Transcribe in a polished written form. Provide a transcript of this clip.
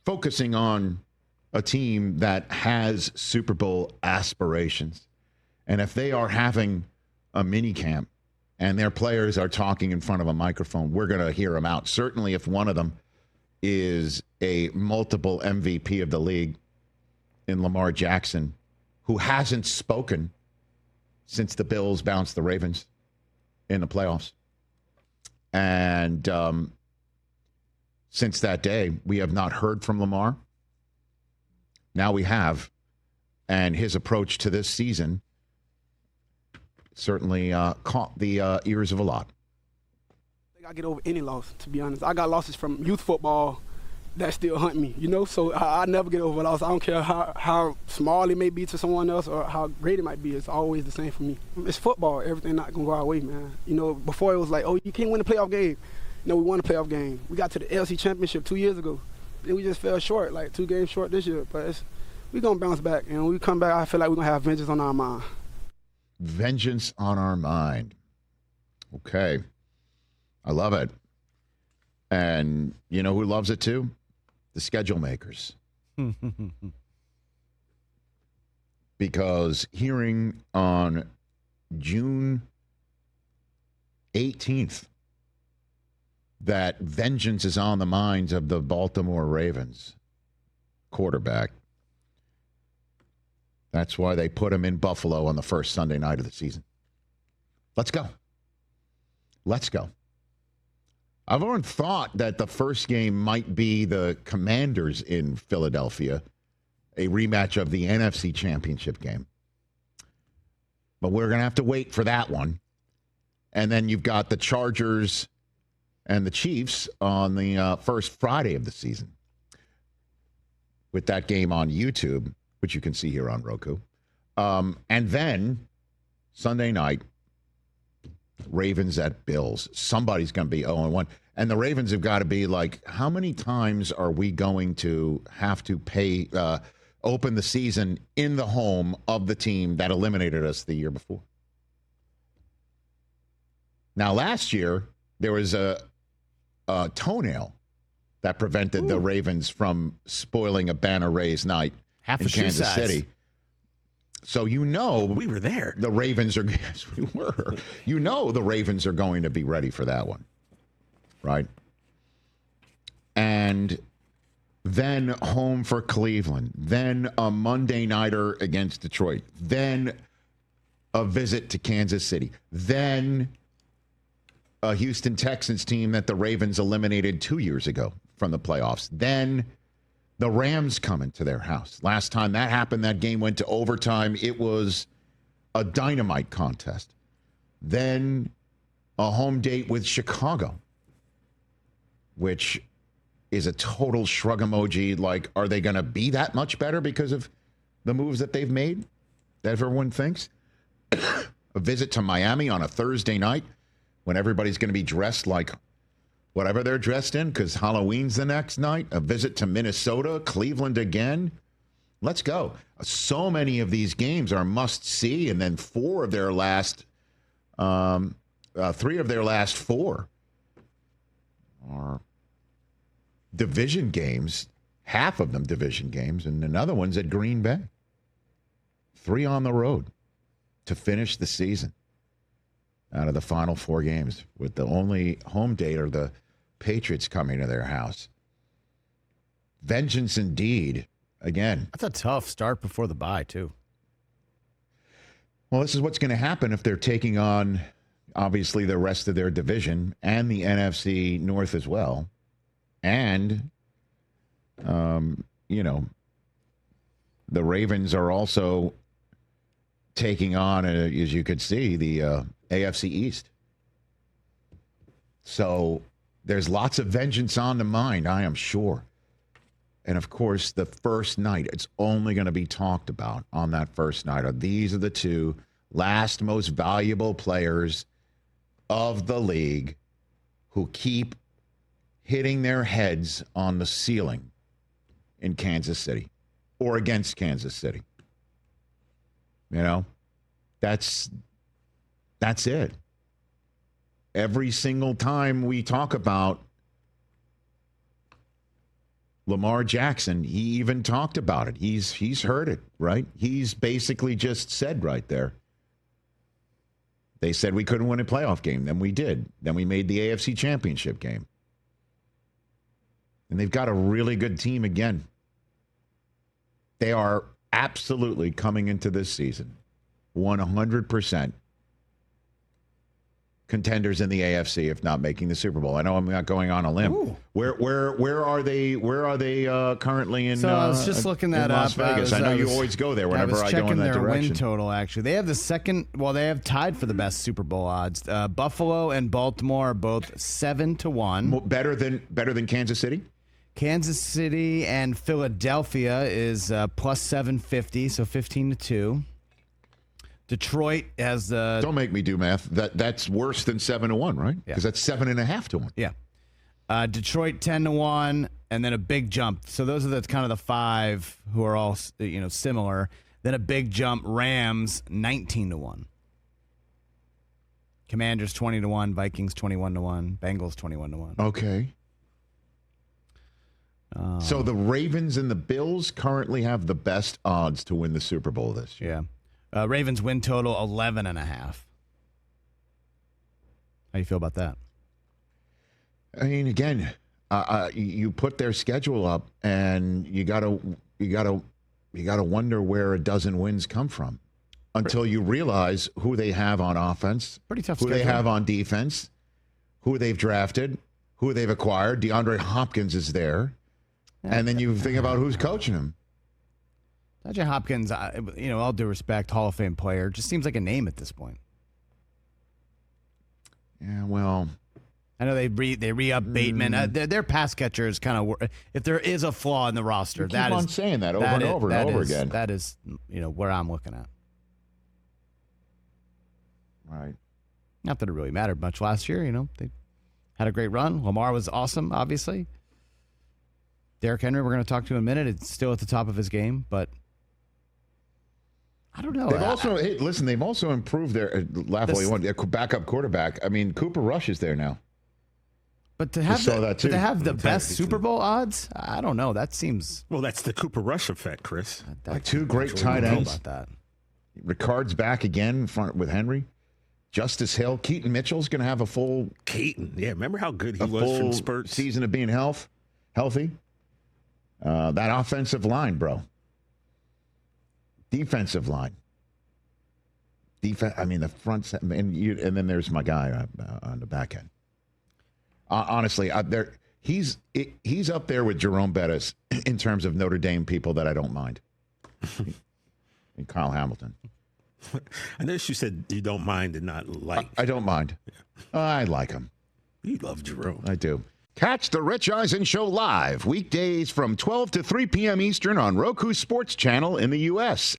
focusing on a team that has Super Bowl aspirations. And if they are having a mini camp and their players are talking in front of a microphone, we're going to hear them out. Certainly if one of them is a multiple MVP of the league in Lamar Jackson, who hasn't spoken since the Bills bounced the Ravens in the playoffs. And since that day, we have not heard from Lamar. Now we have. And his approach to this season certainly caught the ears of a lot. I think I get over any loss, to be honest. I got losses from youth football that still hunt me, so I never get over a loss. I don't care how small it may be to someone else or how great it might be. It's always the same for me. It's football. Everything not going to go our way, man. Before it was like, oh, you can't win a playoff game. We won a playoff game. We got to the LC Championship 2 years ago. And we just fell short, like 2 games short this year. But we're going to bounce back. And when we come back, I feel like we're going to have vengeance on our mind. Vengeance on our mind. Okay. I love it. And you know who loves it too? The schedule makers. Because hearing on June 18th that vengeance is on the minds of the Baltimore Ravens quarterback, that's why they put him in Buffalo on the first Sunday night of the season. Let's go. Let's go. I've often thought that the first game might be the Commanders in Philadelphia, a rematch of the NFC Championship game. But we're going to have to wait for that one. And then you've got the Chargers and the Chiefs on the first Friday of the season, with that game on YouTube, which you can see here on Roku. And then Sunday night, Ravens at Bills. Somebody's going to be 0-1. And the Ravens have got to be like, how many times are we going to have to open the season in the home of the team that eliminated us the year before? Now, last year, there was a toenail that prevented the Ravens from spoiling a Banner Rays night in Kansas City. So we were there. The Ravens are, yes, we were. The Ravens are going to be ready for that one, right? And then home for Cleveland, then a Monday nighter against Detroit, then a visit to Kansas City, then a Houston Texans team that the Ravens eliminated 2 years ago from the playoffs, then the Rams coming to their house. Last time that happened, that game went to overtime. It was a dynamite contest. Then a home date with Chicago, which is a total shrug emoji. Like, are they going to be that much better because of the moves that they've made, that everyone thinks? A visit to Miami on a Thursday night when everybody's going to be dressed like whatever they're dressed in, because Halloween's the next night. A visit to Minnesota, Cleveland again. Let's go. So many of these games are must-see, and then three of their last 4 are division games, half of them division games, and another one's at Green Bay. 3 on the road to finish the season out of the final 4 games, with the only home date or the Patriots coming to their house. Vengeance indeed. Again. That's a tough start before the bye, too. Well, this is what's going to happen if they're taking on, obviously, the rest of their division and the NFC North as well. And, the Ravens are also taking on, as you could see, the AFC East. So there's lots of vengeance on the mind, I am sure. And, of course, the first night, it's only going to be talked about on that first night. These are the 2 last most valuable players of the league who keep hitting their heads on the ceiling in Kansas City or against Kansas City. That's it. Every single time we talk about Lamar Jackson, he even talked about it. He's heard it, right? He's basically just said right there. They said we couldn't win a playoff game. Then we did. Then we made the AFC Championship game. And they've got a really good team again. They are absolutely coming into this season 100% contenders in the AFC, if not making the Super Bowl. I know I'm not going on a limb. Ooh. Where are they? Where are they currently in? So I was just looking that Las up. Vegas. I know you always go there whenever I go in that their direction. win total. Actually, they have the second. Well, they have tied for the best Super Bowl odds. Buffalo and Baltimore are both 7-1. Better than Kansas City. Kansas City and Philadelphia is plus 750, so 15-2. Detroit has the. Don't make me do math. That's worse than 7-1, right? Yeah. Because that's 7.5 to 1. Yeah. Detroit 10-1, and then a big jump. So those are the kind of the five who are all similar. Then a big jump. Rams 19-1. Commanders 20-1. Vikings 21-1. Bengals 21-1. Okay. So the Ravens and the Bills currently have the best odds to win the Super Bowl this year. Yeah. Ravens win total 11.5. How do you feel about that? I mean, again, you put their schedule up, and you gotta wonder where a dozen wins come from, until you realize who they have on offense, Pretty tough who schedule. they have on defense, who they've drafted, who they've acquired. DeAndre Hopkins is there, and then you think about who's coaching him. DeAndre Hopkins, all due respect, Hall of Fame player, just seems like a name at this point. Yeah, well, I know they re-up Bateman. Their pass catcher is kind of, if there is a flaw in the roster, you keep on saying that over and over again. That is, where I'm looking at. Right. Not that it really mattered much last year. They had a great run. Lamar was awesome, obviously. Derrick Henry, we're going to talk to in a minute. It's still at the top of his game, but I don't know. They've also improved their backup quarterback. I mean, Cooper Rush is there now. But to have the best Super Bowl odds, I don't know. That seems that's the Cooper Rush effect, Chris. Like two great tight ends. About that. Ricard's back again in front with Henry. Justice Hill, Keaton Mitchell's going to have a full Remember how good he was from spurts? Season of being healthy. That offensive line, bro. Defensive line. I mean, the front set, and then there's my guy on the back end. Honestly, he's up there with Jerome Bettis in terms of Notre Dame people that I don't mind. And Kyle Hamilton. I noticed you said you don't mind and not like. I don't mind. Yeah. I like him. You love Jerome. I do. Catch the Rich Eisen Show live weekdays from 12 to 3 p.m. Eastern on Roku Sports Channel in the U.S.